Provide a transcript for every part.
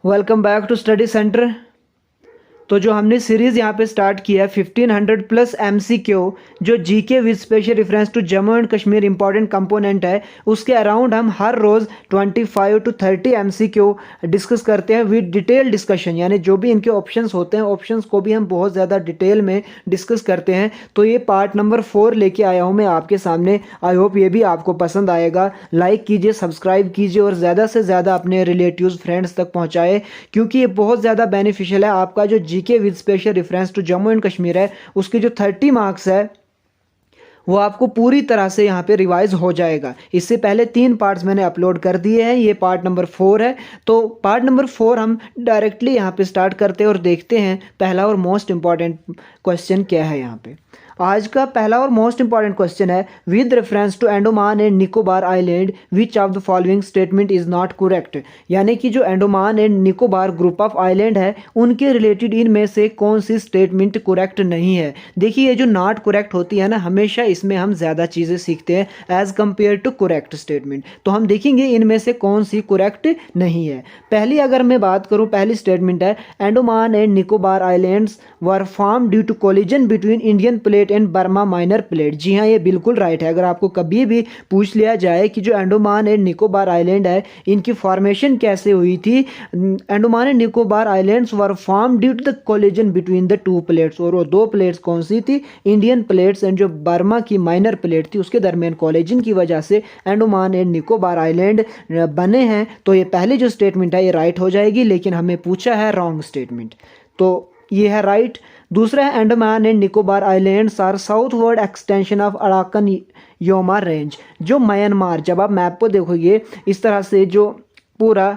Welcome back to study centre. तो जो हमने सीरीज़ यहाँ पे स्टार्ट किया है 1500 प्लस MCQ जो GK with special reference to Jammu and Kashmir important component है, उसके अराउंड हम हर रोज़ 25 to 30 MCQ डिस्कस करते हैं विद डिटेल डिस्कशन। यानी जो भी इनके ऑप्शंस होते हैं, ऑप्शंस को भी हम बहुत ज़्यादा डिटेल में डिस्कस करते हैं। तो ये पार्ट नंबर 4 लेके आया हूँ मैं आपके सामने। आई होप ये भी आपको पसंद आएगा। लाइक कीजिए, सब्सक्राइब कीजिए और ज़्यादा से ज़्यादा अपने रिलेटिव्स फ्रेंड्स तक पहुँचाए, क्योंकि ये बहुत ज़्यादा बेनिफिशियल है। आपका जो GK with special reference to Jammu and Kashmir है, उसके जो 30 मार्क्स है वो आपको पूरी तरह से यहाँ पे रिवाइज हो जाएगा। इससे पहले 3 पार्ट्स मैंने अपलोड कर दिए हैं, ये पार्ट नंबर 4 है। तो पार्ट नंबर 4 हम डायरेक्टली यहाँ पे स्टार्ट करते हैं और देखते हैं पहला और मोस्ट इंपॉर्टेंट क्वेश्चन क्या है। यहाँ पे आज का पहला और मोस्ट इंपॉर्टेंट क्वेश्चन है, with reference to Andaman and Nicobar island which of the following statement is not correct. यानी कि जो Andaman and Nicobar group of island है, उनके रिलेटेड इनमें से कौन सी स्टेटमेंट करेक्ट नहीं है। देखिए, ये जो नॉट करेक्ट होती है ना, हमेशा इसमें हम ज़्यादा चीज़ें सीखते हैं as compare to correct statement. तो हम देखेंगे इनमें से कौन सी करेक्ट नहीं है। पहली अगर मैं बात करूँ, पहली स्टेटमेंट है, Andaman and Nicobar islands were form due to collision between Indian plate and Burma minor plate. जी हाँ, ये बिल्कुल राइट है। अगर आपको कभी भी पूछ लिया जाए कि जो अंडमान एंड निकोबार आइलैंड है, इनकी फॉर्मेशन कैसे हुई थी, Andaman and Nicobar islands were form due to the collision between the 2 plates. और वो 2 प्लेट्स कौन सी थी? इंडियन प्लेट्स एंड जो बर्मा की माइनर प्लेट थी, उसके दरमियान कोलिजन की वजह से अंडमान एंड निकोबार आइलैंड बने हैं। तो ये पहली जो स्टेटमेंट है ये राइट हो जाएगी, लेकिन हमें पूछा है रॉन्ग स्टेटमेंट, तो ये है राइट। दूसरा है, Andaman and Nicobar islands are southward extension of Arakan Yoma range. जो म्यांमार, जब आप मैप को देखोगे इस तरह से, जो पूरा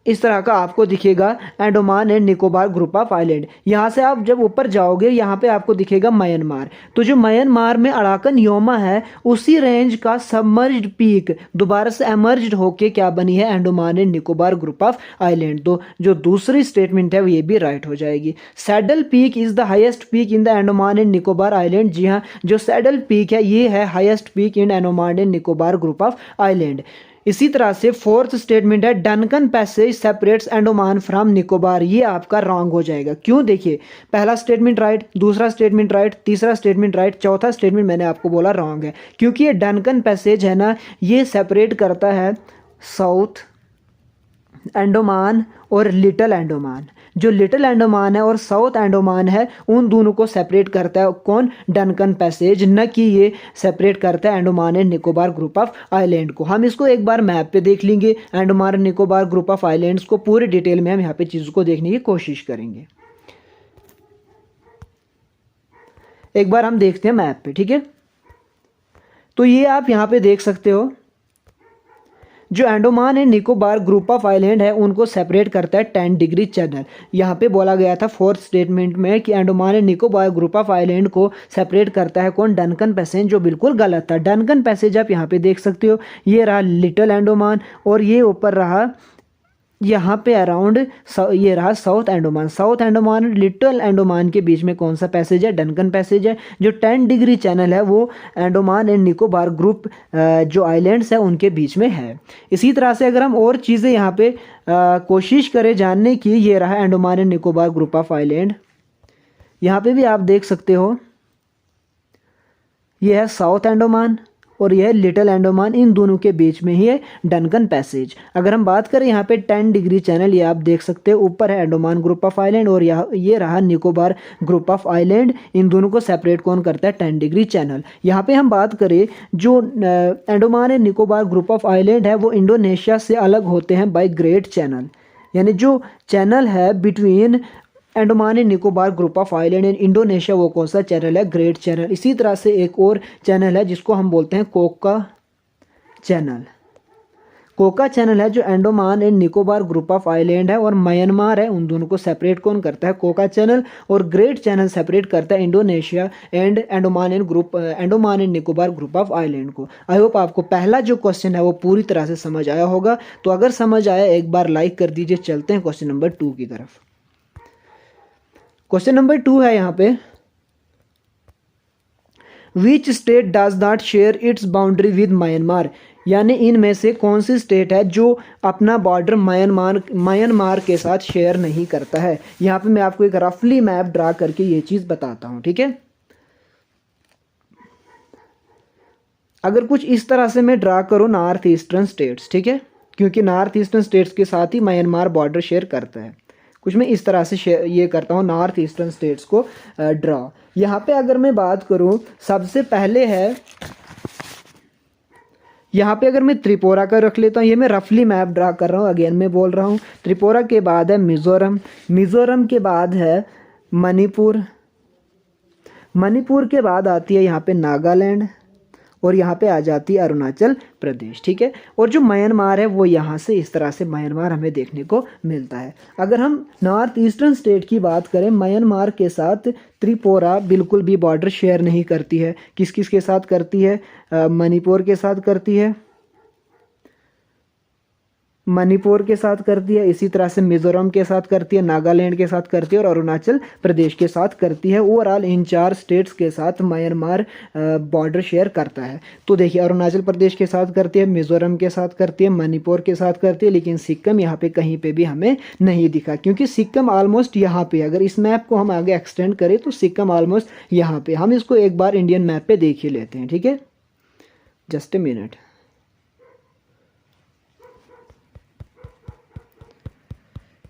इस तरह का आपको दिखेगा Andaman and Nicobar group of island. यहाँ से आप जब ऊपर जाओगे, यहाँ पे आपको दिखेगा म्यांमार। तो जो म्यांमार में अराकन योमा है, उसी रेंज का सबमर्ज्ड पीक दोबारा से एमर्ज्ड होके क्या बनी है? Andaman and Nicobar group of island. तो जो दूसरी स्टेटमेंट है ये भी राइट हो जाएगी। Saddle Peak is the highest peak in the Andaman and Nicobar island. जी हाँ, जो सैडल पीक है ये है highest peak in Andaman and Nicobar group of island. इसी तरह से फोर्थ स्टेटमेंट है, डनकन पैसेज सेपरेट्स अंडमान फ्रॉम निकोबार। ये आपका रॉन्ग हो जाएगा। क्यों? देखिए, पहला स्टेटमेंट राइट, दूसरा स्टेटमेंट राइट, तीसरा स्टेटमेंट राइट, चौथा स्टेटमेंट मैंने आपको बोला रॉन्ग है। क्योंकि ये डनकन पैसेज है ना, ये सेपरेट करता है साउथ अंडमान और लिटिल अंडमान। जो लिटिल अंडमान है और साउथ अंडमान है, उन दोनों को सेपरेट करता है कौन? डनकन पैसेज, न कि ये सेपरेट करता है Andaman and Nicobar group of island को। हम इसको एक बार मैप पे देख लेंगे, Andaman and Nicobar group of islands को पूरे डिटेल में हम यहाँ पे चीज़ों को देखने की कोशिश करेंगे। एक बार हम देखते हैं मैप पे, ठीक है। तो ये आप यहाँ पे देख सकते हो, जो Andaman and Nicobar group of island है उनको सेपरेट करता है 10 डिग्री चैनल। यहाँ पे बोला गया था फोर्थ स्टेटमेंट में कि Andaman and Nicobar group of island को सेपरेट करता है कौन? डनकन पैसेज, जो बिल्कुल गलत था। डनकन पैसेज आप यहाँ पे देख सकते हो, ये रहा लिटिल अंडमान और ये ऊपर रहा यहाँ पे अराउंड ये रहा साउथ अंडमान। साउथ अंडमान और लिटिल अंडमान के बीच में कौन सा पैसेज है? डनकन पैसेज है। जो 10 डिग्री चैनल है वो अंडमान एंड निकोबार ग्रुप जो आइलैंड्स है उनके बीच में है। इसी तरह से अगर हम और चीज़ें यहाँ पे कोशिश करें जानने की, ये रहा Andaman and Nicobar group of island. यहाँ पे भी आप देख सकते हो, ये है साउथ अंडमान और यह लिटिल अंडमान, इन दोनों के बीच में ही है डनकन पैसेज। अगर हम बात करें यहाँ पे 10 डिग्री चैनल, ये आप देख सकते हो, ऊपर है अंडमान ग्रुप ऑफ आइलैंड और ये रहा निकोबार ग्रुप ऑफ आइलैंड। इन दोनों को सेपरेट कौन करता है? 10 डिग्री चैनल। यहाँ पे हम बात करें, जो Andaman and Nicobar group of island है वो इंडोनेशिया से अलग होते हैं बाय ग्रेट चैनल। यानी जो चैनल है between Andaman and Nicobar group of island and Indonesia, वो कौन सा चैनल है? Great channel. इसी तरह से एक और चैनल है जिसको हम बोलते हैं कोका चैनल। कोका चैनल है जो Andaman and Nicobar group of island है और म्यांमार है, उन दोनों को सेपरेट कौन करता है? कोका चैनल। और ग्रेट चैनल सेपरेट करता है Indonesia and Andaman and Nicobar group of island को। आई होप आपको पहला जो क्वेश्चन है वो पूरी तरह से समझ आया होगा। तो अगर समझ आया एक बार लाइक कर दीजिए। चलते हैं क्वेश्चन नंबर 2 की तरफ। क्वेश्चन नंबर 2 है यहाँ पे, which state does not share its boundary with Myanmar. यानी इनमें से कौन सी स्टेट है जो अपना बॉर्डर म्यांमार के साथ शेयर नहीं करता है। यहाँ पे मैं आपको एक रफली मैप ड्रा करके ये चीज़ बताता हूँ, ठीक है। अगर कुछ इस तरह से मैं ड्रा करूँ नॉर्थ ईस्टर्न स्टेट्स, ठीक है, क्योंकि नॉर्थ ईस्टर्न स्टेट्स के साथ ही म्यांमार बॉर्डर शेयर करता है। कुछ मैं इस तरह से ये करता हूँ नॉर्थ ईस्टर्न स्टेट्स को ड्रा। यहाँ पे अगर मैं बात करूँ, सबसे पहले है यहाँ पे अगर मैं त्रिपुरा का रख लेता हूँ, ये मैं रफली मैप ड्रा कर रहा हूँ, अगेन मैं बोल रहा हूँ। त्रिपुरा के बाद है मिज़ोरम, मिज़ोरम के बाद है मणिपुर, मणिपुर के बाद आती है यहाँ पे नागालैंड, और यहाँ पे आ जाती है अरुणाचल प्रदेश, ठीक है। और जो म्यांमार है वो यहाँ से इस तरह से म्यांमार हमें देखने को मिलता है। अगर हम नॉर्थ ईस्टर्न स्टेट की बात करें, म्यांमार के साथ त्रिपुरा बिल्कुल भी बॉर्डर शेयर नहीं करती है। किस किस के साथ करती है? मणिपुर के साथ करती है, मणिपुर के साथ करती है, इसी तरह से मिजोरम के साथ करती है, नागालैंड के साथ करती है और अरुणाचल प्रदेश के साथ करती है। ओवरऑल इन 4 स्टेट्स के साथ म्यांमार बॉर्डर शेयर करता है। तो देखिए, अरुणाचल प्रदेश के साथ करती है, मिजोरम के साथ करती है, मणिपुर के साथ करती है, लेकिन सिक्किम यहाँ पे कहीं पे भी हमें नहीं दिखा, क्योंकि सिक्किम ऑलमोस्ट यहाँ पे, अगर इस मैप को हम आगे एक्सटेंड करें तो सिक्किम ऑलमोस्ट यहाँ पे। हम इसको एक बार इंडियन मैप पे देख ही लेते हैं, ठीक है, just a minute.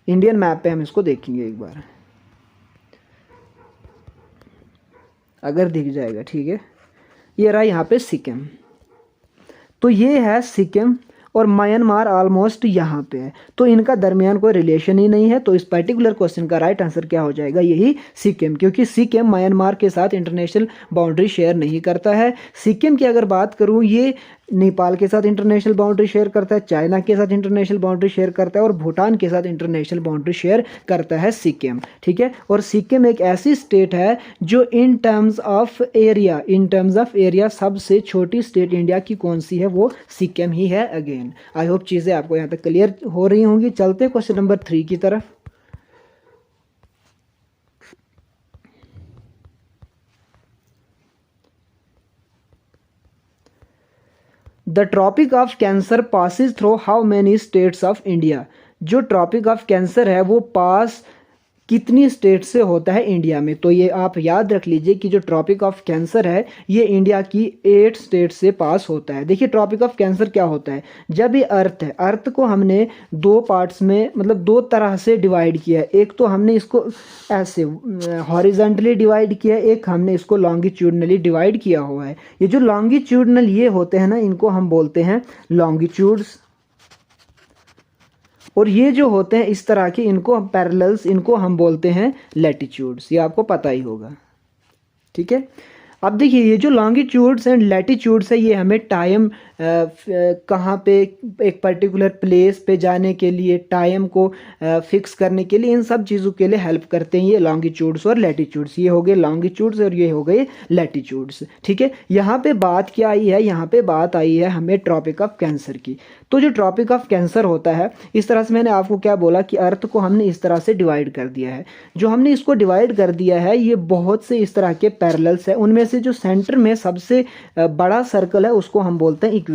Indian map पे हम इसको देखेंगे एक बार, अगर दिख जाएगा, ठीक है। ये रहा यहाँ पे सिक्किम, तो ये है सिक्किम और म्यांमार ऑलमोस्ट यहाँ पे है, तो इनका दरमियान कोई रिलेशन ही नहीं है। तो इस पर्टिकुलर क्वेश्चन का राइट आंसर क्या हो जाएगा? यही सिक्किम, क्योंकि सिक्किम म्यांमार के साथ इंटरनेशनल बाउंड्री शेयर नहीं करता है। सिक्किम की अगर बात करूँ, ये नेपाल के साथ इंटरनेशनल बाउंड्री शेयर करता है, चाइना के साथ इंटरनेशनल बाउंड्री शेयर करता है और भूटान के साथ इंटरनेशनल बाउंड्री शेयर करता है सिक्किम, ठीक है। और सिक्किम एक ऐसी स्टेट है जो इन टर्म्स ऑफ एरिया सबसे छोटी स्टेट इंडिया की कौन सी है? वो सिक्किम ही है। अगेन आई होप चीज़ें आपको यहाँ तक क्लियर हो रही होंगी। चलते क्वेश्चन नंबर 3 की तरफ। The tropic of cancer passes through how many states of India? जो ट्रॉपिक ऑफ कैंसर है वो पास कितनी स्टेट से होता है इंडिया में? तो ये आप याद रख लीजिए कि जो ट्रॉपिक ऑफ कैंसर है ये इंडिया की 8 स्टेट से पास होता है। देखिए, ट्रॉपिक ऑफ कैंसर क्या होता है? जब ये अर्थ है, अर्थ को हमने 2 पार्ट्स में, मतलब 2 तरह से डिवाइड किया है। एक तो हमने इसको ऐसे हॉरिजॉन्टली डिवाइड किया है, एक हमने इसको लॉन्गिट्यूडनली डिवाइड किया हुआ है। ये जो लॉन्गिट्यूडनल ये होते हैं ना, इनको हम बोलते हैं लॉन्गिट्यूड्स, और ये जो होते हैं इस तरह के, इनको हम पैरेलल्स, इनको हम बोलते हैं लैटिट्यूड्स। ये आपको पता ही होगा, ठीक है। अब देखिए, ये जो लॉन्गिट्यूड्स एंड लैटिट्यूड्स है, ये हमें टाइम कहाँ पे एक पर्टिकुलर प्लेस पे जाने के लिए, टाइम को फिक्स करने के लिए, इन सब चीज़ों के लिए हेल्प करते हैं ये लॉन्गिट्यूड्स और लैटिट्यूड्स। ये हो गए लॉन्गिट्यूड्स और ये हो गए लैटिट्यूड्स, ठीक है। यहाँ पे बात क्या आई है? यहाँ पे बात आई है हमें ट्रॉपिक ऑफ कैंसर की। तो जो ट्रॉपिक ऑफ कैंसर होता है, इस तरह से मैंने आपको क्या बोला कि अर्थ को हमने इस तरह से डिवाइड कर दिया है। जो हमने इसको डिवाइड कर दिया है, ये बहुत से इस तरह के पैरेलल्स है। उनमें से जो सेंटर में सबसे बड़ा सर्कल है उसको हम बोलते हैं इक्वेटर।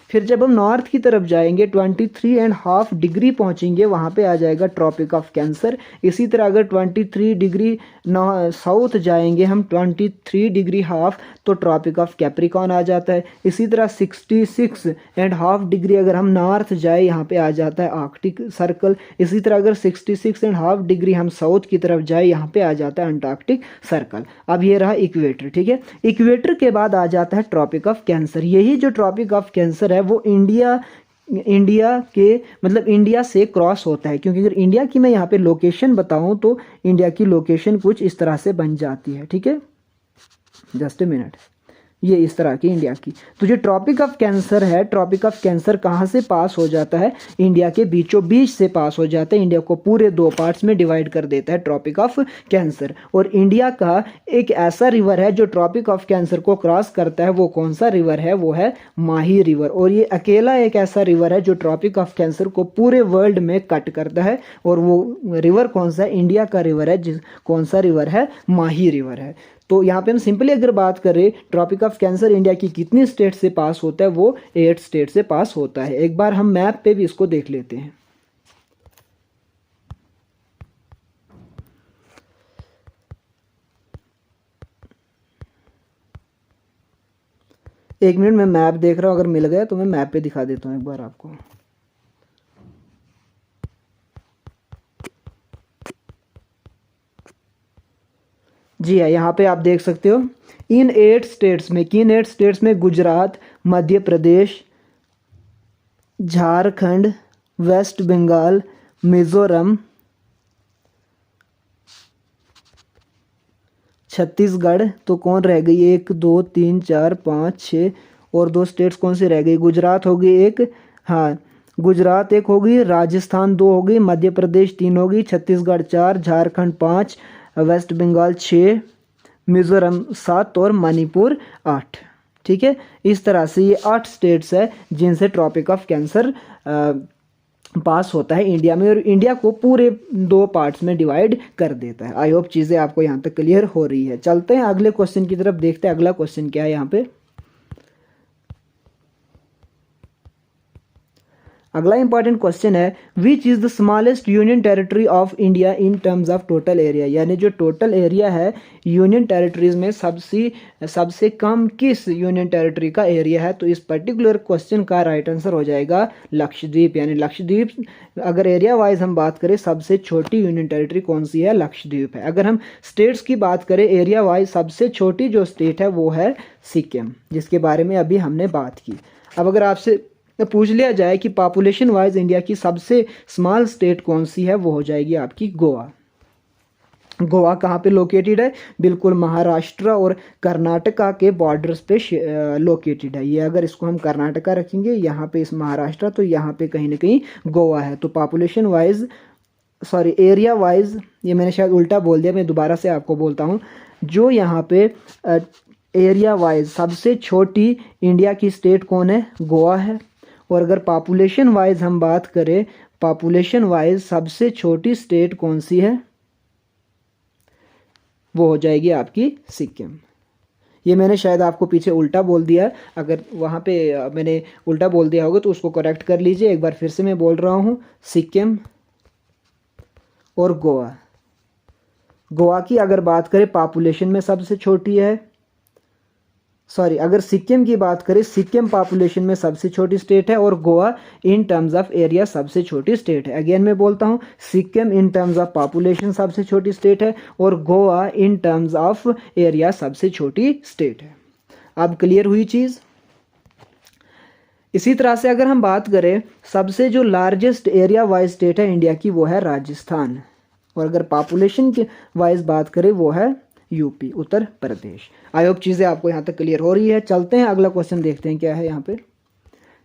फिर जब हम नॉर्थ की तरफ जाएंगे 23.5 डिग्री पहुंचेंगे, वहां पे आ जाएगा ट्रॉपिक ऑफ कैंसर। इसी तरह अगर 23 डिग्री साउथ जाएंगे हम 23 डिग्री हाफ, तो ट्रॉपिक ऑफ कैप्रिकॉन आ जाता है। इसी तरह 66.5 डिग्री अगर हम नॉर्थ जाए, यहाँ पे आ जाता है आर्कटिक सर्कल। इसी तरह अगर 66.5 डिग्री हम साउथ की तरफ जाए, यहाँ पे आ जाता है अंटार्कटिक सर्कल। अब ये रहा इक्वेटर, ठीक है। इक्वेटर के बाद आ जाता है ट्रॉपिक ऑफ कैंसर। यही जो ट्रॉपिक ऑफ कैंसर है वो इंडिया के, मतलब इंडिया से क्रॉस होता है, क्योंकि अगर इंडिया की मैं यहाँ पे लोकेशन बताऊँ तो इंडिया की लोकेशन कुछ इस तरह से बन जाती है, ठीक है, जस्ट ए मिनट। ये इस तरह की इंडिया की। तो जो ट्रॉपिक ऑफ कैंसर है, ट्रॉपिक ऑफ कैंसर कहाँ से पास हो जाता है? इंडिया के बीचों बीच से पास हो जाता है। इंडिया को पूरे 2 पार्ट्स में डिवाइड कर देता है ट्रॉपिक ऑफ कैंसर। और इंडिया का एक ऐसा रिवर है जो ट्रॉपिक ऑफ कैंसर को क्रॉस करता है। वो कौन सा रिवर है? वो है माही रिवर। और ये अकेला एक ऐसा रिवर है जो ट्रॉपिक ऑफ कैंसर को पूरे वर्ल्ड में कट करता है। और वो रिवर कौन सा है? इंडिया का रिवर है। कौन सा रिवर है? माही रिवर है। तो यहाँ पे हम सिंपली अगर बात करें ट्रॉपिक ऑफ कैंसर इंडिया की कितनी स्टेट से पास होता है, वो 8 स्टेट से पास होता है। एक बार हम मैप पे भी इसको देख लेते हैं। एक मिनट, मैं मैप देख रहा हूँ, अगर मिल गया तो मैं मैप पे दिखा देता हूँ एक बार आपको। जी हाँ, यहाँ पे आप देख सकते हो इन 8 स्टेट्स में, किन 8 स्टेट्स में, गुजरात, मध्य प्रदेश, झारखंड, वेस्ट बंगाल, मिजोरम, छत्तीसगढ़, तो कौन रह गई, 1 2 3 4 5 6 और 2 स्टेट्स कौन सी रह गई, गुजरात हो गई एक, हाँ गुजरात एक हो गई, राजस्थान 2 हो गई, मध्य प्रदेश 3 हो गई, छत्तीसगढ़ 4, झारखंड 5, वेस्ट बंगाल 6, मिजोरम 7 और मणिपुर 8। ठीक है, इस तरह से ये 8 स्टेट्स है जिनसे ट्रॉपिक ऑफ कैंसर पास होता है इंडिया में, और इंडिया को पूरे 2 पार्ट्स में डिवाइड कर देता है। आई होप चीज़ें आपको यहाँ तक क्लियर हो रही है। चलते हैं अगले क्वेश्चन की तरफ, देखते हैं अगला क्वेश्चन क्या है यहाँ पे। अगला इंपॉर्टेंट क्वेश्चन है which is the smallest union territory of India in terms of total area, यानी जो टोटल एरिया है यूनियन टेरिटरीज में सबसे कम किस यूनियन टेरिटरी का एरिया है। तो इस पर्टिकुलर क्वेश्चन का राइट आंसर हो जाएगा लक्षद्वीप, यानी लक्षद्वीप अगर एरिया वाइज हम बात करें सबसे छोटी यूनियन टेरिटरी कौन सी है, लक्षद्वीप है। अगर हम स्टेट्स की बात करें एरिया वाइज सबसे छोटी जो स्टेट है वो है सिक्किम, जिसके बारे में अभी हमने बात की। अब अगर आपसे पूछ लिया जाए कि पॉपुलेशन वाइज इंडिया की सबसे स्मॉल स्टेट कौन सी है, वो हो जाएगी आपकी गोवा। गोवा कहाँ पे लोकेटेड है, बिल्कुल महाराष्ट्र और कर्नाटका के बॉर्डर्स पे लोकेटेड है ये। अगर इसको हम कर्नाटका रखेंगे यहाँ पे इस महाराष्ट्र, तो यहाँ पे कहीं ना कहीं गोवा है। तो population wise, sorry area wise, ये मैंने शायद उल्टा बोल दिया, मैं दोबारा से आपको बोलता हूँ। जो यहाँ पे एरिया वाइज सबसे छोटी इंडिया की स्टेट कौन है, गोवा है। और अगर पॉपुलेशन वाइज हम बात करें, पॉपुलेशन वाइज सबसे छोटी स्टेट कौन सी है, वो हो जाएगी आपकी सिक्किम। ये मैंने शायद आपको पीछे उल्टा बोल दिया, अगर वहाँ पे मैंने उल्टा बोल दिया होगा तो उसको करेक्ट कर लीजिए। एक बार फिर से मैं बोल रहा हूँ, सिक्किम और गोवा। गोवा की अगर बात करें पॉपुलेशन में सबसे छोटी है, सॉरी अगर सिक्किम की बात करें, सिक्किम पॉपुलेशन में सबसे छोटी स्टेट है और Goa in terms of area सबसे छोटी स्टेट है। अगेन मैं बोलता हूँ, Sikkim in terms of population सबसे छोटी स्टेट है और Goa in terms of area सबसे छोटी स्टेट है। अब क्लियर हुई चीज़। इसी तरह से अगर हम बात करें सबसे जो लार्जेस्ट एरिया वाइज स्टेट है इंडिया की, वो है राजस्थान। और अगर पॉपुलेशन के वाइज बात करें वो है UP, Uttar Pradesh. I hope चीज़ें आपको यहाँ तक क्लियर हो रही है। चलते हैं अगला क्वेश्चन देखते हैं क्या है यहाँ पे।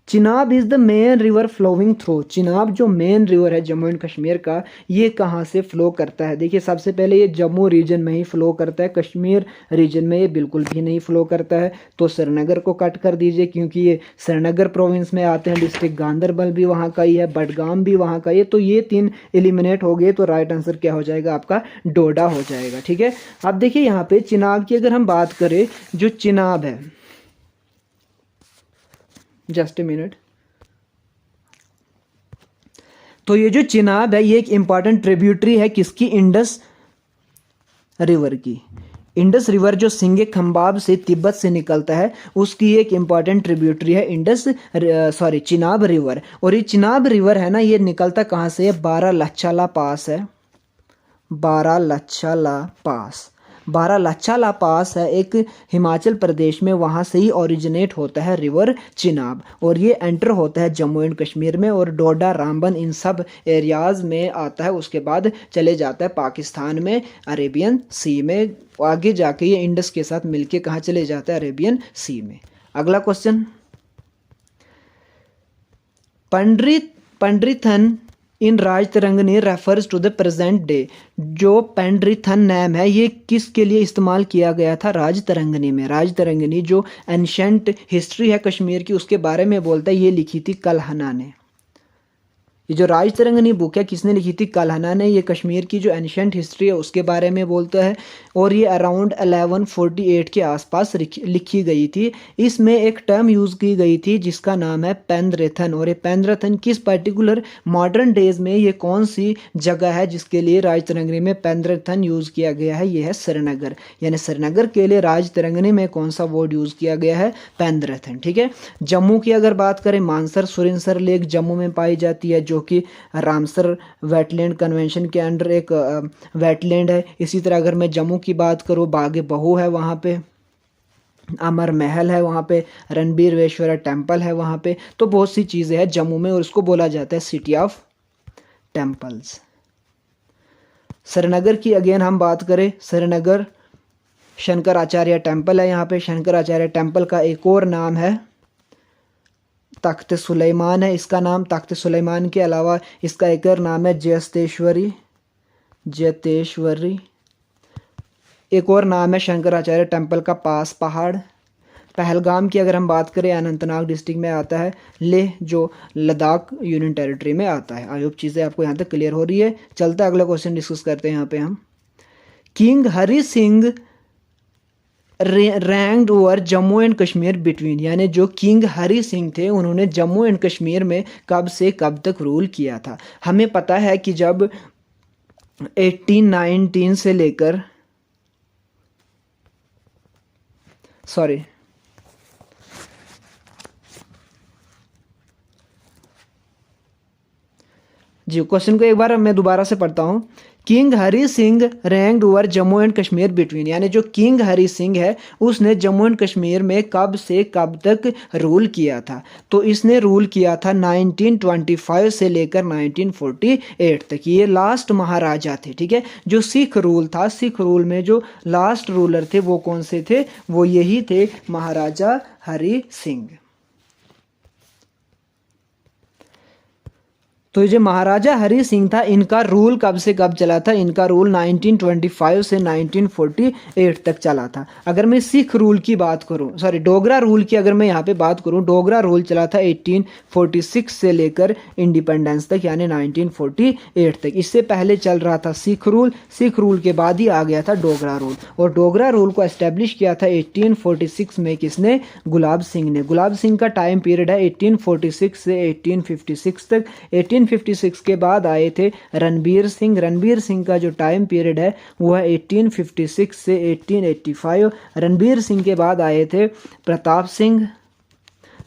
Chenab is the main river flowing through, Chenab जो मेन रिवर है जम्मू एंड कश्मीर का, ये कहाँ से फ्लो करता है। देखिए सबसे पहले ये जम्मू रीजन में ही फ्लो करता है, कश्मीर रीजन में ये बिल्कुल भी नहीं फ्लो करता है। तो श्रीनगर को कट कर दीजिए क्योंकि ये श्रीनगर प्रोविंस में आते हैं, डिस्ट्रिक्ट गांदरबल भी वहाँ का ही है, बडगाम भी वहाँ का ही है। तो ये 3 एलिमिनेट हो गए, तो राइट आंसर क्या हो जाएगा आपका, डोडा हो जाएगा। ठीक है, अब देखिए यहाँ पे चिनाब की अगर हम बात करें, जो चिनाब है, जस्ट ए मिनट, तो ये जो चिनाब है ये एक इंपॉर्टेंट ट्रिब्यूटरी है किसकी, इंडस रिवर की। इंडस रिवर जो सिंगे खंबाब से तिब्बत से निकलता है उसकी एक इंपॉर्टेंट ट्रिब्यूटरी है चिनाब रिवर। और ये चिनाब रिवर है ना, ये निकलता कहाँ से है, बारालाचाला पास है, बारालाचाला पास है एक हिमाचल प्रदेश में, वहाँ से ही ओरिजिनेट होता है रिवर चिनाब। और ये एंटर होता है जम्मू एंड कश्मीर में और डोडा, रामबन इन सब एरियाज़ में आता है। उसके बाद चले जाता है पाकिस्तान में अरेबियन सी में, आगे जाके ये इंडस के साथ मिलके कहाँ चले जाता है, अरेबियन सी में। अगला question, Pandrethan in Rajatarangini refers to the present day. जो पंड्रिथन नाम है ये किसके लिए इस्तेमाल किया गया था, राजतरंगिनी में। राजतरंगिनी जो एंशेंट हिस्ट्री है कश्मीर की उसके बारे में बोलता है, ये लिखी थी कल्हना ने। ये जो राज तरंगिणी बुक है किसने लिखी थी? कल्हना ने। ये कश्मीर की जो एंशियंट हिस्ट्री है उसके बारे में बोलता है और ये अराउंड 1148 के आसपास लिखी गई थी। इसमें एक टर्म यूज़ की गई थी जिसका नाम है पेंद्रेथन। और ये पेंद्रेथन किस पर्टिकुलर मॉडर्न डेज में ये कौन सी जगह है जिसके लिए राज तरंगिणी में पेंद्रेथन यूज़ किया गया है? ये है श्रीनगर। यानी श्रीनगर के लिए राज तरंगिणी में कौन सा वर्ड यूज़ किया गया है? पेंद्रेथन। ठीक है। जम्मू की अगर बात करें, मानसर सुरिनसर लेक जम्मू में पाई जाती है जो कि रामसर वेटलैंड कन्वेंशन के अंडर एक वेटलैंड है। इसी तरह अगर मैं जम्मू की बात करूँ, बागे बहू है वहाँ पे, अमर महल है वहाँ पे, रणबीरवेश्वरा टेम्पल है वहाँ पे। तो बहुत सी चीज़ें हैं जम्मू में और इसको बोला जाता है सिटी ऑफ टेम्पल्स। श्रीनगर की अगेन हम बात करें, श्रीनगर शंकराचार्य टेम्पल है यहाँ पे। शंकराचार्य टेम्पल का एक और नाम है तख्त सुलेमान है इसका नाम। तख्त सुलेमान के अलावा इसका एक और नाम है जयतेश्वरी। एक और नाम है शंकराचार्य टेम्पल का पास पहाड़। पहलगाम की अगर हम बात करें, अनंतनाग डिस्ट्रिक्ट में आता है। लेह जो लद्दाख यूनियन टेरिटरी में आता है। आई होप चीज़ें आपको यहाँ तक क्लियर हो रही है। चलता है अगला क्वेश्चन डिस्कस करते हैं यहाँ पे हम। King Hari Singh ranked over Jammu and Kashmir between, यानी जो किंग हरि सिंह थे उन्होंने जम्मू एंड कश्मीर में कब से कब तक रूल किया था? हमें पता है कि जब 1819 से लेकर क्वेश्चन को एक बार मैं दोबारा से पढ़ता हूँ। King Hari Singh ranked over Jammu and Kashmir between, यानी जो किंग हरि सिंह है उसने जम्मू एंड कश्मीर में कब से कब तक रूल किया था? तो इसने रूल किया था 1925 से लेकर 1948 तक। ये लास्ट महाराजा थे। ठीक है। जो सिख रूल था, सिख रूल में जो लास्ट रूलर थे वो कौन से थे? वो यही थे, महाराजा हरि सिंह। तो ये जो महाराजा हरि सिंह था इनका रूल कब से कब चला था? इनका रूल 1925 से 1948 तक चला था। अगर मैं सिख रूल की बात करूं, डोगरा रूल की अगर मैं यहाँ पे बात करूं, डोगरा रूल चला था 1846 से लेकर इंडिपेंडेंस तक, यानी 1948 तक। इससे पहले चल रहा था सिख रूल। सिख रूल के बाद ही आ गया था डोगरा रूल। और डोगरा रूल को एस्टेब्लिश किया था 1846 में किसने? गुलाब सिंह ने। गुलाब सिंह का टाइम पीरियड है 1846 से 1856 तक। 1856 के बाद आए थे रणबीर सिंह। रणबीर सिंह का जो टाइम पीरियड है वो है 1856 से 1885। रणबीर सिंह के बाद आए थे प्रताप सिंह।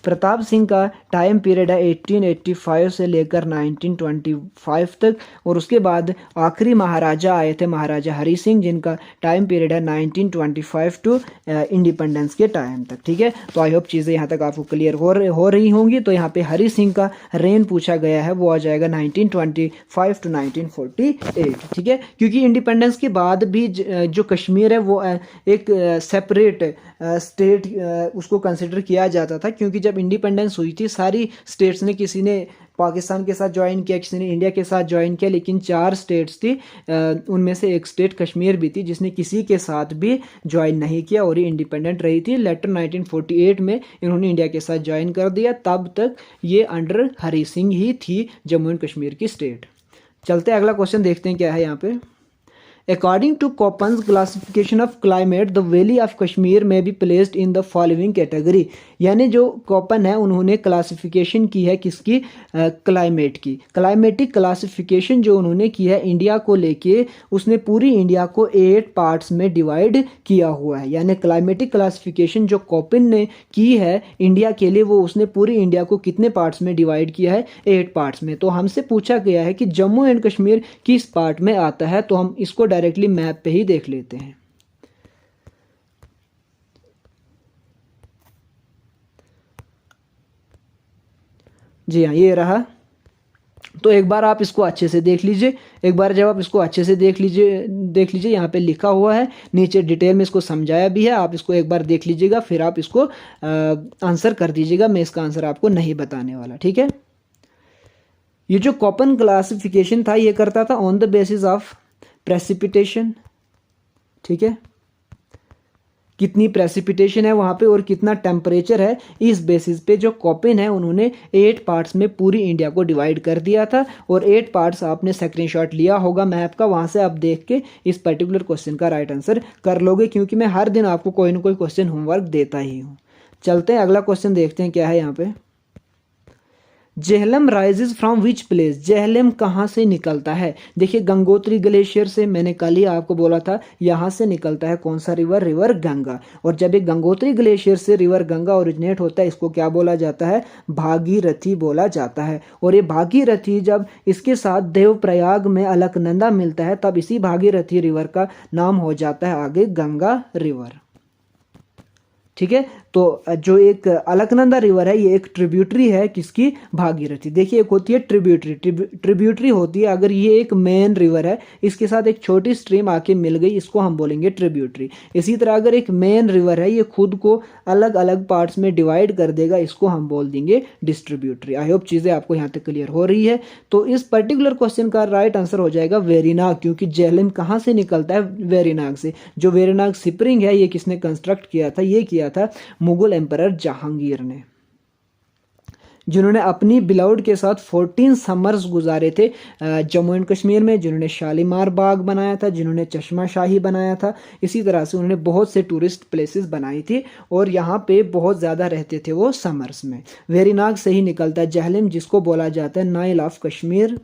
प्रताप सिंह का टाइम पीरियड है 1885 से लेकर 1925 तक। और उसके बाद आखिरी महाराजा आए थे महाराजा हरि सिंह, जिनका टाइम पीरियड है 1925 टू इंडिपेंडेंस के टाइम तक। ठीक है। तो आई होप चीज़ें यहाँ तक आपको क्लियर हो रही होंगी। तो यहाँ पे हरि सिंह का रेन पूछा गया है, वो आ जाएगा 1925 टू 1948। ठीक है। क्योंकि इंडिपेंडेंस के बाद भी जो कश्मीर है वो एक सेपरेट स्टेट उसको कंसिडर किया जाता था। क्योंकि जब इंडिपेंडेंस हुई थी सारी स्टेट्स ने, किसी ने पाकिस्तान के साथ ज्वाइन किया, किसी ने इंडिया के साथ ज्वाइन किया, लेकिन 4 स्टेट्स थी, उनमें से एक स्टेट कश्मीर भी थी जिसने किसी के साथ भी ज्वाइन नहीं किया और ये इंडिपेंडेंट रही थी। लेटर 1948 में इन्होंने इंडिया के साथ ज्वाइन कर दिया। तब तक ये अंडर हरि सिंह ही थी जम्मू एंड कश्मीर की स्टेट। चलते अगला क्वेश्चन देखते हैं क्या है यहाँ पे। According to Köppen's classification of climate, the Valley of Kashmir may be placed in the following category। यानी जो कोपन है उन्होंने क्लासिफिकेशन की है किसकी? क्लाइमेट की। क्लाइमेटिक क्लासिफिकेशन जो उन्होंने की है इंडिया को लेके, उसने पूरी इंडिया को 8 पार्ट्स में डिवाइड किया हुआ है। यानी क्लाइमेटिक क्लासिफिकेशन जो कोपन ने की है इंडिया के लिए, वो उसने पूरी इंडिया को कितने पार्ट्स में डिवाइड किया है? 8 पार्ट्स में। तो हमसे पूछा गया है कि जम्मू एंड कश्मीर किस पार्ट में आता है, तो हम इसको डायरेक्टली मैप पे ही देख लेते हैं। जी हाँ, ये रहा। तो एक बार आप इसको अच्छे से देख लीजिए। एक बार जब आप इसको अच्छे से देख लीजिए यहाँ पे लिखा हुआ है, नीचे डिटेल में इसको समझाया भी है। आप इसको एक बार देख लीजिएगा, फिर आप इसको आंसर कर दीजिएगा। मैं इसका आंसर आपको नहीं बताने वाला। ठीक है। ये जो कोपन क्लासिफिकेशन था ये करता था on the basis of precipitation. ठीक है। कितनी प्रेसिपिटेशन है वहाँ पे और कितना टेम्परेचर है, इस बेसिस पे जो कोपेन है उन्होंने 8 पार्ट्स में पूरी इंडिया को डिवाइड कर दिया था। और 8 पार्ट्स आपने स्क्रीनशॉट लिया होगा मैप का, वहाँ से आप देख के इस पर्टिकुलर क्वेश्चन का राइट आंसर कर लोगे, क्योंकि मैं हर दिन आपको कोई ना कोई क्वेश्चन होमवर्क देता ही हूँ। चलते हैं अगला क्वेश्चन देखते हैं क्या है यहाँ पे। Jhelum rises from which place, Jhelum कहाँ से निकलता है। देखिए गंगोत्री ग्लेशियर से, मैंने कल ही आपको बोला था, यहाँ से निकलता है कौन सा रिवर, रिवर गंगा। और जब ये गंगोत्री ग्लेशियर से रिवर गंगा ओरिजिनेट होता है, इसको क्या बोला जाता है, भागीरथी बोला जाता है। और ये भागीरथी जब इसके साथ देवप्रयाग में अलकनंदा मिलता है, तब इसी भागीरथी रिवर का नाम हो जाता है आगे गंगा रिवर। ठीक है, तो जो एक अलकनंदा रिवर है ये एक ट्रिब्यूटरी है किसकी, भागीरथी। देखिए एक होती है ट्रिब्यूटरी, ट्रिब्यूटरी होती है अगर ये एक मेन रिवर है, इसके साथ एक छोटी स्ट्रीम आके मिल गई, इसको हम बोलेंगे ट्रिब्यूटरी। इसी तरह अगर एक मेन रिवर है, ये खुद को अलग अलग पार्ट्स में डिवाइड कर देगा, इसको हम बोल देंगे डिस्ट्रीब्यूटरी। आई होप चीज़ें आपको यहाँ तक क्लियर हो रही है। तो इस पर्टिकुलर क्वेश्चन का राइट आंसर हो जाएगा वेरीनाग, क्योंकि जेहलम कहाँ से निकलता है, वेरीनाग से। जो वेरीनाग स्प्रिंग है ये किसने कंस्ट्रक्ट किया था, ये किया था मुगल एम्परर जहांगीर ने, जिन्होंने अपनी बिलाउड के साथ 14 समर्स गुजारे थे जम्मू एंड कश्मीर में, जिन्होंने शालीमार बाग बनाया था, जिन्होंने चश्मा शाही बनाया था। इसी तरह से उन्होंने बहुत से टूरिस्ट प्लेसेस बनाई थी और यहाँ पे बहुत ज़्यादा रहते थे वो समर्स में। वेरीनाग से ही निकलता है जेहलम, जिसको बोला जाता है नाइल ऑफ कश्मीर।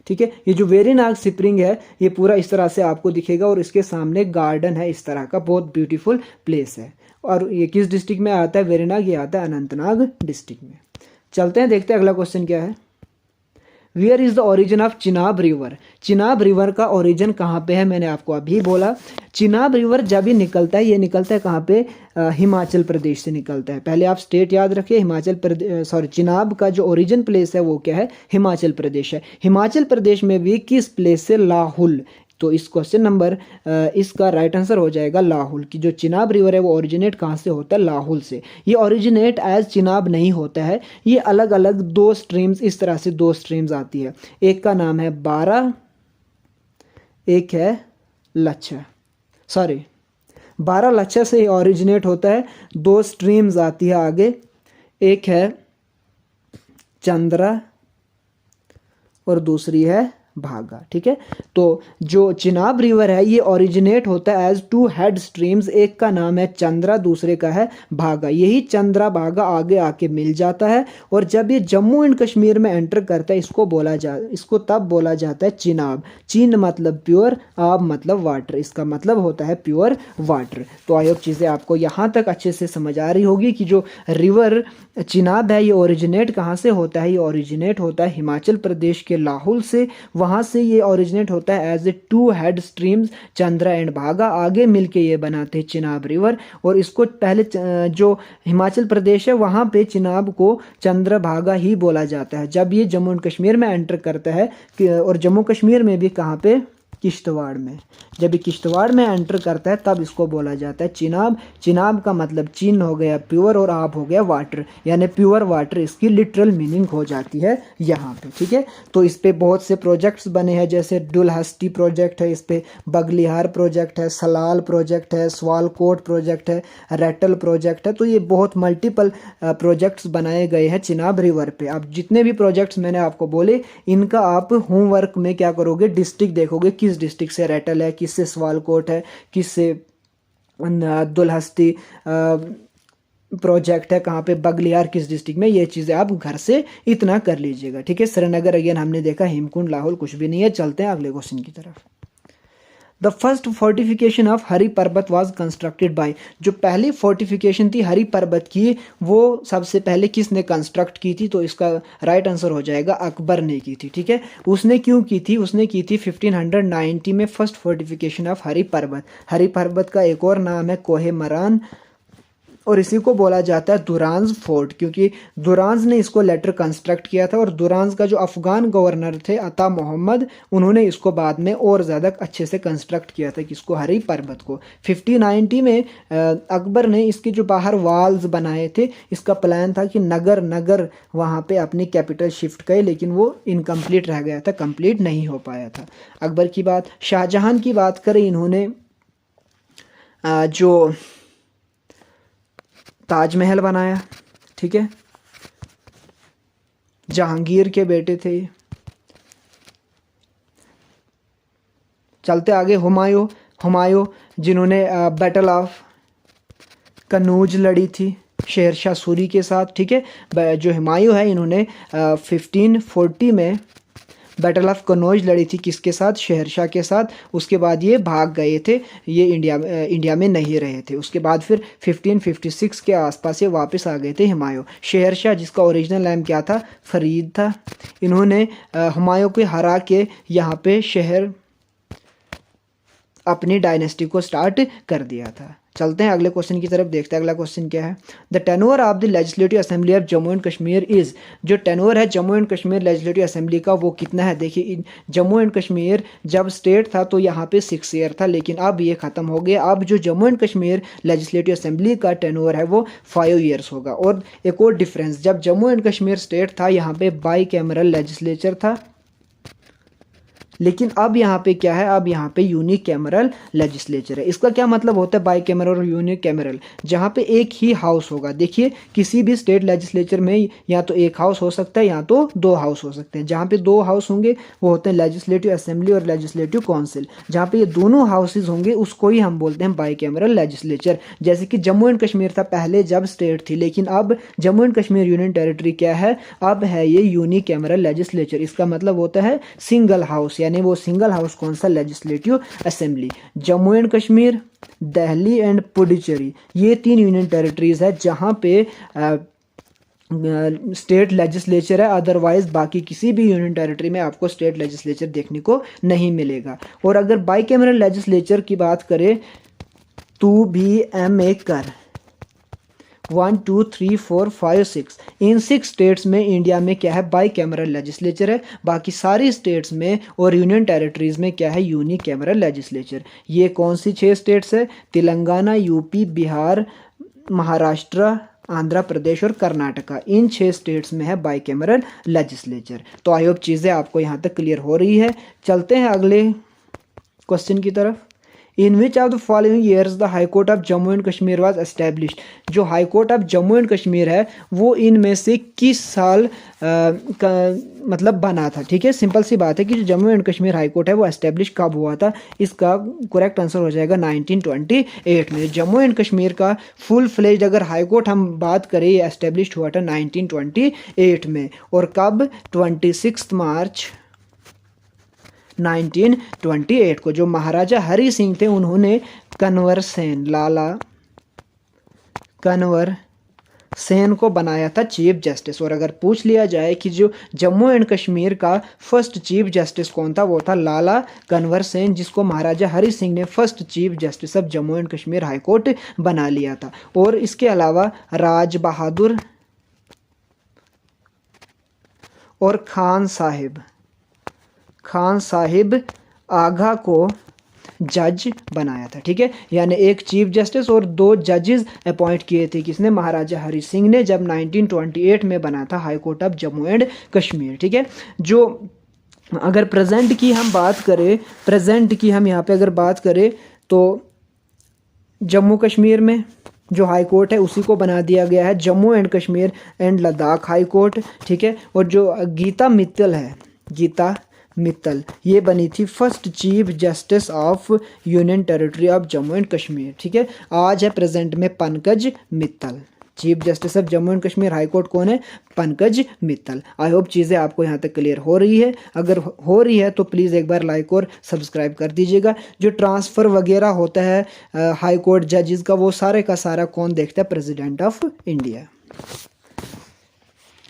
ठीक है, ये जो वेरीनाग स्प्रिंग है ये पूरा इस तरह से आपको दिखेगा और इसके सामने गार्डन है इस तरह का, बहुत ब्यूटीफुल प्लेस है। और ये किस डिस्ट्रिक्ट में आता है वेरीनाग, ये आता है अनंतनाग डिस्ट्रिक्ट में। चलते हैं देखते हैं अगला क्वेश्चन क्या है। Where is the origin of Chenab river, Chenab river का ओरिजिन कहाँ पे है, मैंने आपको अभी बोला। चिनाब रिवर जब ये निकलता है, ये निकलता है कहाँ पे, हिमाचल प्रदेश से निकलता है। पहले आप स्टेट याद रखिए, हिमाचल प्रदेश, सॉरी चिनाब का जो ओरिजिन प्लेस है वो क्या है, हिमाचल प्रदेश है। हिमाचल प्रदेश में भी किस प्लेस से, लाहुल। तो इस क्वेश्चन नंबर इसका राइट आंसर हो जाएगा लाहुल, की जो चिनाब रिवर है वो ओरिजिनेट कहाँ से होता है, लाहुल से। ये ओरिजिनेट एज चिनाब नहीं होता है, ये अलग अलग दो स्ट्रीम्स, इस तरह से दो स्ट्रीम्स आती है। एक का नाम है बारा, एक है लच्छा, सॉरी बारा लच्छा से ओरिजिनेट होता है। दो स्ट्रीम्स आती है आगे, एक है चंद्रा और दूसरी है भागा। ठीक है, तो जो चिनाब रिवर है ये ओरिजिनेट होता है एज टू हेड स्ट्रीम्स, एक का नाम है चंद्रा, दूसरे का है भागा। यही चंद्रा भागा आगे आके मिल जाता है और जब ये जम्मू एंड कश्मीर में एंटर करता है इसको तब बोला जाता है चिनाब। चीन मतलब प्योर, आब मतलब वाटर, इसका मतलब होता है प्योर वाटर। तो आई होप चीज़ें आपको यहाँ तक अच्छे से समझ आ रही होगी कि जो रिवर चिनाब है ये ओरिजिनेट कहाँ से होता है, ये ओरिजिनेट होता है हिमाचल प्रदेश के लाहुल से। वहाँ से ये ओरिजिनेट होता है as a two head streams, Chandra and Bhaga, आगे मिलके ये बनाते हैं चिनाब रिवर। और इसको पहले जो हिमाचल प्रदेश है वहाँ पे चिनाब को चंद्रभागा ही बोला जाता है। जब ये जम्मू एंड कश्मीर में एंटर करता है और जम्मू कश्मीर में भी कहाँ पे, किश्तवाड़ में, जब ये किश्तवाड़ में एंटर करता है तब इसको बोला जाता है चिनाब। चिनाब का मतलब चीन हो गया प्योर और आब हो गया वाटर, यानी प्योर वाटर इसकी लिटरल मीनिंग हो जाती है यहाँ पे। ठीक है, तो इस पे बहुत से प्रोजेक्ट्स बने हैं, जैसे डुलहस्ती प्रोजेक्ट है, इस पे बगलिहार प्रोजेक्ट है, सलाल प्रोजेक्ट है, स्वालकोट प्रोजेक्ट है, रेटल प्रोजेक्ट है। तो ये बहुत मल्टीपल प्रोजेक्ट्स बनाए गए हैं चिनाब रिवर पे। अब जितने भी प्रोजेक्ट्स मैंने आपको बोले इनका आप होमवर्क में क्या करोगे, डिस्ट्रिक्ट देखोगे, किस डिस्ट्रिक्ट से रेटल है, किससे स्वालकोट है, किससे दुलहस्ती प्रोजेक्ट है, कहाँ पे बगलियार किस डिस्ट्रिक्ट में, ये चीज़ें आप घर से इतना कर लीजिएगा। ठीक है, श्रीनगर अगेन हमने देखा, हेमकुंड लाहौल कुछ भी नहीं है। चलते हैं अगले क्वेश्चन की तरफ। The first fortification of Hari पर्वत वॉज कंस्ट्रक्टेड बाय, जो पहली फोर्टिफिकेशन थी हरि पर्वत की वो सबसे पहले किसने कंस्ट्रक्ट की थी, तो इसका राइट आंसर हो जाएगा अकबर ने की थी। ठीक है, उसने क्यों की थी, उसने की थी 1590 में फर्स्ट फोर्टिफिकेशन ऑफ हरि पर्वत। हरि पर्वत का एक और नाम है कोहे मरान और इसी को बोला जाता है दुरान्ज फोर्ट, क्योंकि दुरान्ज ने इसको लेटर कंस्ट्रक्ट किया था और दुरान्ज का जो अफगान गवर्नर थे अता मोहम्मद, उन्होंने इसको बाद में और ज़्यादा अच्छे से कंस्ट्रक्ट किया था, किसको, हरि पर्वत को। 1590 में अकबर ने इसके जो बाहर वाल्स बनाए थे, इसका प्लान था कि नगर वहाँ पे अपनी कैपिटल शिफ्ट करे, लेकिन वो इनकम्प्लीट रह गया था, कंप्लीट नहीं हो पाया था। अकबर की बात, शाहजहां की बात करें, इन्होंने जो ताजमहल बनाया, ठीक है, जहांगीर के बेटे थे। चलते आगे, हुमायूं जिन्होंने बैटल ऑफ कन्नौज लड़ी थी शेरशाह सूरी के साथ, ठीक है। जो हुमायूं है इन्होंने 1540 में बैटल ऑफ कन्नौज लड़ी थी, किसके साथ? शेरशाह के साथ। उसके बाद ये भाग गए थे, ये इंडिया में नहीं रहे थे। उसके बाद फिर 1556 के आसपास ये वापस आ गए थे हुमायूं। शेरशाह जिसका ओरिजिनल नेम क्या था? फरीद था। इन्होंने हुमायूं को हरा के यहाँ पे शहर अपनी डायनेस्टी को स्टार्ट कर दिया था। चलते हैं अगले क्वेश्चन की तरफ, देखते हैं अगला क्वेश्चन क्या है। The tenure of the legislative assembly of Jammu and Kashmir is, जो टेन्योर है Jammu and Kashmir legislative assembly का वो कितना है? देखिए, जम्मू एंड कश्मीर जब स्टेट था तो यहाँ पे 6 ईयर था, लेकिन अब ये ख़त्म हो गया। अब जो Jammu and Kashmir legislative assembly का टेन्योर है वो 5 ईयर्स होगा। और एक और डिफरेंस, जब जम्मू एंड कश्मीर स्टेट था यहाँ पे बाई कैमरल लेजिस्लेचर था, लेकिन अब यहाँ पे क्या है? अब यहाँ पे यूनिक कैमरल लेजिस्लेचर है। इसका क्या मतलब होता है बाई कैमरल और यूनिक कैमरल? जहाँ पे एक ही हाउस होगा। देखिए, किसी भी स्टेट लेजिस्लेचर में या तो एक हाउस हो सकता है या तो 2 हाउस हो सकते हैं। जहाँ पे 2 हाउस होंगे वो होते हैं लेजिस्लेटिव असेंबली और लेजिस्लेटिव काउंसिल। जहाँ पे ये दोनों हाउसेज होंगे उसको ही हम बोलते हैं बाई कैमरल लेजिस्लेचर। जैसे कि जम्मू एंड कश्मीर था पहले जब स्टेट थी, लेकिन अब Jammu and Kashmir union territory क्या है? अब है ये यूनिक कैमरल लेजिस्लेचर। इसका मतलब होता है सिंगल हाउस, यानी वो सिंगल हाउस कौन सा? Legislative assembly. Jammu and Kashmir, Delhi and Puducherry, ये 3 यूनियन टेरिटरीज है जहां पे स्टेट लेजिस्लेचर है। अदरवाइज बाकी किसी भी यूनियन टेरिटरी में आपको स्टेट लेजिस्लेचर देखने को नहीं मिलेगा। और अगर बाई कैमरल लेजिस्लेचर की बात करें, तू भी MA कर 1 2 3 4 5 6, इन 6 स्टेट्स में इंडिया में क्या है? बाई कैमरल लेजिस्लेचर है। बाकी सारी स्टेट्स में और यूनियन टेरिटरीज में क्या है? Unique cameral legislature. ये कौन सी 6 स्टेट्स है? तेलंगाना, यूपी, बिहार, महाराष्ट्र, आंध्र प्रदेश और कर्नाटका। इन 6 स्टेट्स में है बाई कैमरल लेजिस्लेचर। तो आई होप चीज़ें आपको यहाँ तक क्लियर हो रही है। चलते हैं अगले क्वेश्चन की तरफ। In which of the following years the high court of Jammu and Kashmir was established, जो high court of Jammu and Kashmir है वो इनमें से किस साल मतलब बना था? ठीक है, सिंपल सी बात है कि जो Jammu and Kashmir high court है वो एस्टेब्लिश कब हुआ था? इसका करेक्ट आंसर हो जाएगा 1928 में। जम्मू एंड कश्मीर का फुल फ्लेज्ड अगर हाई कोर्ट हम बात करें, ये एस्टेब्लिश हुआ था 1928 में। और कब? 26 मार्च 1928 को। जो महाराजा हरि सिंह थे उन्होंने कन्वर सेन, लाला कन्वर सेन को बनाया था चीफ जस्टिस। और अगर पूछ लिया जाए कि जो जम्मू एंड कश्मीर का फर्स्ट चीफ जस्टिस कौन था, वो था लाला कन्वर सेन, जिसको महाराजा हरि सिंह ने first chief justice of Jammu and Kashmir high court बना लिया था। और इसके अलावा राज बहादुर और खान साहिब आगा को जज बनाया था। ठीक है, यानी एक चीफ जस्टिस और 2 जजेस अपॉइंट किए थे। किसने? महाराजा हरि सिंह ने, जब 1928 में बना था high court of Jammu and Kashmir. ठीक है, जो अगर प्रेजेंट की हम बात करें, यहाँ पे अगर बात करें तो जम्मू कश्मीर में जो हाई कोर्ट है उसी को बना दिया गया है Jammu and Kashmir and Ladakh high court. ठीक है, और जो गीता मित्तल ये बनी थी first chief justice of union territory of Jammu and Kashmir. ठीक है, आज है प्रेजेंट में Pankaj Mittal. Chief justice of Jammu and Kashmir high court कौन है? पंकज मित्तल। आई होप चीज़ें आपको यहाँ तक क्लियर हो रही है। अगर हो रही है तो प्लीज़ एक बार लाइक और सब्सक्राइब कर दीजिएगा। जो ट्रांसफ़र वगैरह होता है हाई कोर्ट जजेस का, वो सारे का सारा कौन देखता है? President of India.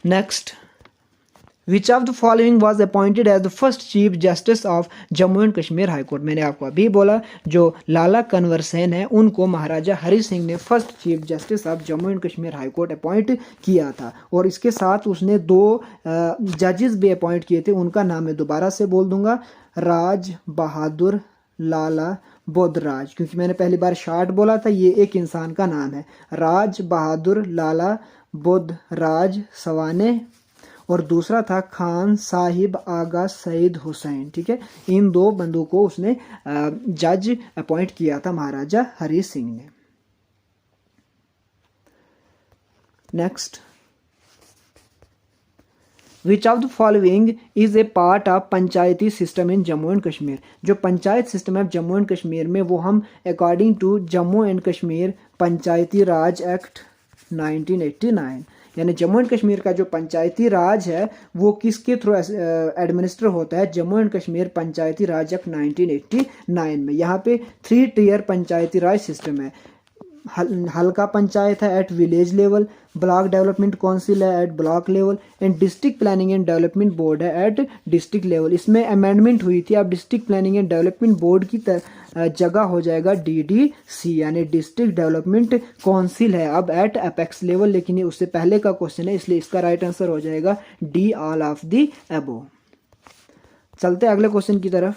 Next, which of the following was appointed as the first chief justice of Jammu and Kashmir high court? मैंने आपको अभी बोला जो लाला कन्वर सेन है उनको महाराजा हरि सिंह ने first chief justice of Jammu and Kashmir high court appoint किया था। और इसके साथ उसने 2 जजेस भी अपॉइंट किए थे। उनका नाम मैं दोबारा से बोल दूंगा, राज बहादुर लाला बोधराज, क्योंकि मैंने पहली बार शार्ट बोला था, ये एक इंसान का नाम है, राज बहादुर लाला बोधराज सवाने। और दूसरा था खान साहिब आगा सईद हुसैन, ठीक है। इन 2 बंदों को उसने जज अपॉइंट किया था महाराजा हरी सिंह ने। Next, which of the following is a part of Panchayati system in Jammu and Kashmir. जो पंचायत सिस्टम है जम्मू एंड कश्मीर में, वो हम according to Jammu and Kashmir Panchayati Raj act 1989, यानी जम्मू एंड कश्मीर का जो पंचायती राज है वो किसके थ्रू एडमिनिस्टर होता है, जम्मू एंड कश्मीर पंचायती राज एक्ट 1989 में। यहाँ पे 3 टियर पंचायती राज सिस्टम है। हल्का पंचायत है at village level, block development council है at block level, and district planning and development board है एट डिस्ट्रिक्ट लेवल। इसमें अमेंडमेंट हुई थी, अब district planning and development board की जगह हो जाएगा DDC, यानी डिस्ट्रिक्ट डेवलपमेंट काउंसिल है अब एट अपेक्स लेवल, लेकिन ये उससे पहले का क्वेश्चन है, इसलिए इसका राइट आंसर हो जाएगा D, all of the above. चलते हैं अगले क्वेश्चन की तरफ।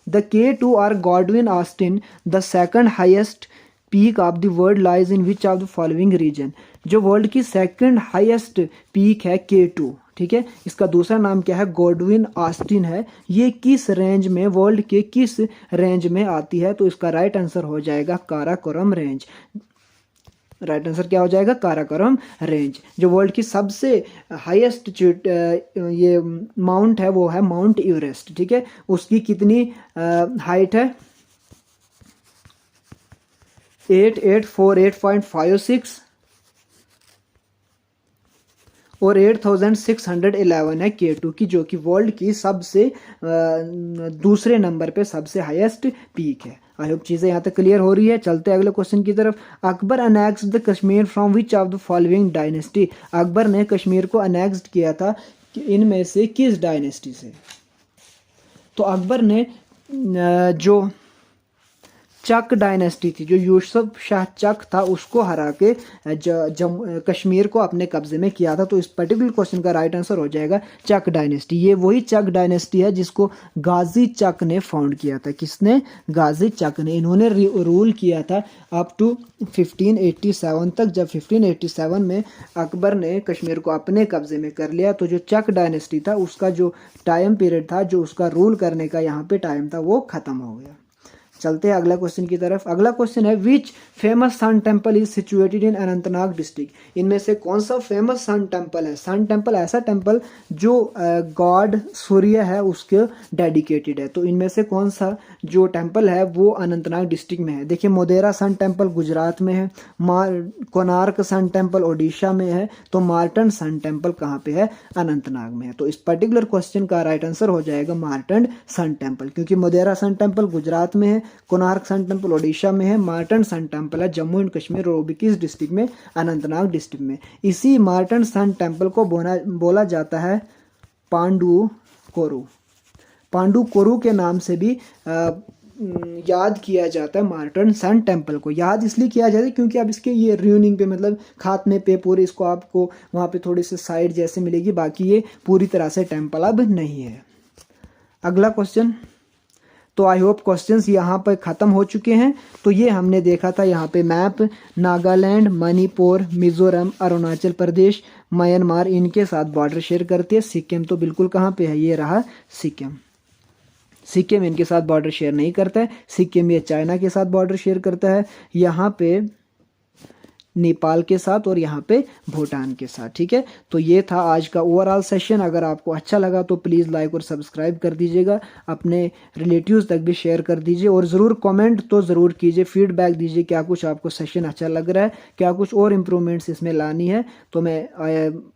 द K2 और Godwin Austen the second highest peak of the world lies in which of the following region. जो वर्ल्ड की सेकंड हाईएस्ट पीक है K2, ठीक है, इसका दूसरा नाम क्या है, गॉडविन ऑस्टिन है। ये किस रेंज में, वर्ल्ड के किस रेंज में आती है, तो इसका राइट आंसर हो जाएगा काराकोरम रेंज। राइट आंसर क्या हो जाएगा, काराकोरम रेंज। जो वर्ल्ड की सबसे हाईएस्ट ये माउंट है वो है माउंट एवरेस्ट, ठीक है। उसकी कितनी हाइट है, 8848.56 और 8611 है K2 की, जो कि वर्ल्ड की सबसे दूसरे नंबर पे सबसे हाईएस्ट पीक है। आई होप चीज़ें यहाँ तक क्लियर हो रही है। चलते हैं अगले क्वेश्चन की तरफ। Akbar annexed the Kashmir from which of the following dynasty. Akbar ने कश्मीर को अनेक्स्ड किया था इनमें से किस डायनेस्टी से। तो अकबर ने जो चक डायनेस्टी थी, जो यूसुफ शाह चक था, उसको हरा के कश्मीर को अपने कब्जे में किया था। तो इस पर्टिकुलर क्वेश्चन का राइट आंसर हो जाएगा चक डायनेस्टी। ये वही चक डायनेस्टी है जिसको गाजी चक ने फाउंड किया था। किसने, गाजी चक ने। इन्होंने रूल किया था अप टू 1587 तक। जब 1587 में अकबर ने कश्मीर को अपने कब्जे में कर लिया, तो जो चक डायनेस्टी था उसका जो टाइम पीरियड था, जो उसका रूल करने का यहाँ पे टाइम था, वो खत्म हो गया। चलते हैं अगला क्वेश्चन की तरफ। अगला क्वेश्चन है which famous sun temple is situated in Anantnag district. इनमें से कौन सा फेमस सन टेम्पल है। सन टेम्पल ऐसा टेम्पल जो गॉड सूर्य है उसके डेडिकेटेड है। तो इनमें से कौन सा जो टेम्पल है वो अनंतनाग डिस्ट्रिक्ट में है। देखिए, मोदेरा सन टेम्पल गुजरात में है, कोणार्क सन टेम्पल ओडिशा में है, तो मार्टन सन टेम्पल कहाँ पे है, अनंतनाग में है। तो इस पर्टिकुलर क्वेश्चन का राइट आंसर हो जाएगा मार्टन सन टेम्पल, क्योंकि मोदेरा सन टेम्पल गुजरात में है, कोणार्क सन टेम्पल ओडिशा में है, मार्टन सन टेम्पल है जम्मू एंड कश्मीर और वो भी किस डिस्ट्रिक्ट में, अनंतनाग डिस्ट्रिक्ट में। इसी मार्टन सन टेम्पल को बोला जाता है पांडु कोरू। पांडु कोरू के नाम से भी याद किया जाता है मार्टन सन टेम्पल को। याद इसलिए किया जाता है क्योंकि अब इसके ये रियूनिंग पे, मतलब खात्मे पे पूरे इसको आपको वहाँ पे थोड़ी सी साइड जैसे मिलेगी, बाकी ये पूरी तरह से टेम्पल अब नहीं है। अगला क्वेश्चन। तो आई होप क्वेश्चंस यहाँ पर ख़त्म हो चुके हैं। तो ये हमने देखा था यहाँ पे मैप, नागालैंड, मणिपुर, मिजोरम, अरुणाचल प्रदेश, म्यांमार इनके साथ बॉर्डर शेयर करती है। सिक्किम तो बिल्कुल कहाँ पे है, ये रहा सिक्किम। सिक्किम इनके साथ बॉर्डर शेयर नहीं करता है। सिक्किम ये चाइना के साथ बॉर्डर शेयर करता है, यहाँ पे नेपाल के साथ और यहाँ पे भूटान के साथ। ठीक है, तो ये था आज का ओवरऑल सेशन। अगर आपको अच्छा लगा तो प्लीज़ लाइक और सब्सक्राइब कर दीजिएगा, अपने रिलेटिव्स तक भी शेयर कर दीजिए और ज़रूर कमेंट तो ज़रूर कीजिए, फीडबैक दीजिए क्या कुछ आपको सेशन अच्छा लग रहा है, क्या कुछ और इम्प्रूवमेंट्स इसमें लानी है। तो मैं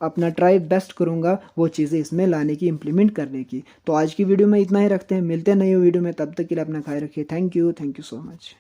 अपना ट्राई बेस्ट करूँगा वो चीज़ें इसमें लाने की, इम्प्लीमेंट करने की। तो आज की वीडियो में इतना ही रखते हैं, मिलते हैं नई वीडियो में, तब तक के लिए अपना ख्याल रखिए। Thank you so much.